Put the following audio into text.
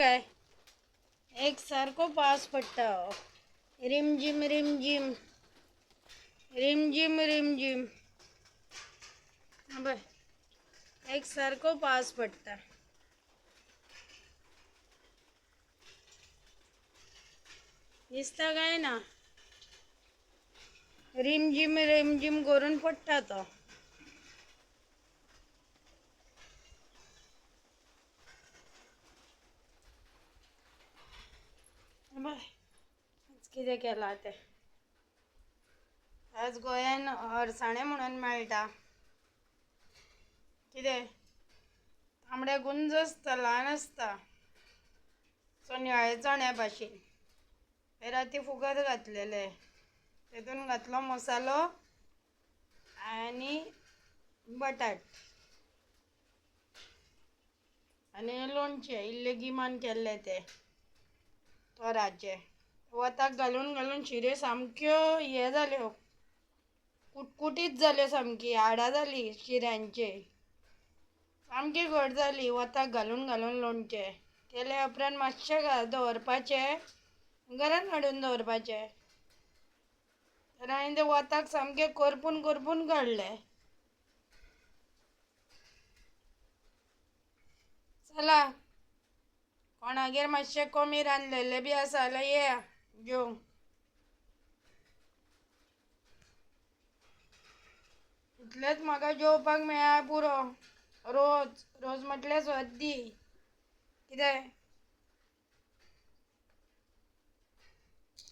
काय एक सारको पावस पडटा. रिमझिम रिमझिम रिमझिम रिमझिम. बघ एक सारको पावस पडटा. दिसता काय ना. रिमझिम रिमझिम करून पडटा तो. बघ आज कितें केलां तें. आज गोंयान अळसाणे म्हणून मेळटा. कितें तांबडे गुंज आसता, ल्हान आसता, निळे चण्या भाशेन. ते राती फुगत घातलेले, तेतून घातलो मसालो आनी बटाट आनी लोणचें इल्लें गिमान केल्लें तें तोराचें. वताक घालून घालून शिऱ्यो सामक्यो हे जाल्यो, कुटकुटीत जाल्यो सामकी. हाडां जालीं शिऱ्यांची, सामकी घट जाली. वताक घालून घालून लोणचें केले उपरांत मातशें दवरपाचें, घरान हाडून दवरपाचें. तर हांवें तें वताक सामकें करपून करपून काडलें. चला, कोणागेर मातशें कमी रांदलेलें बी आसा जाल्यार येया जेवंक. इतलेंच म्हाका जेवपाक मेळ्ळ्यार पुरो. रोज रोज म्हटल्यार सद्दी. कितें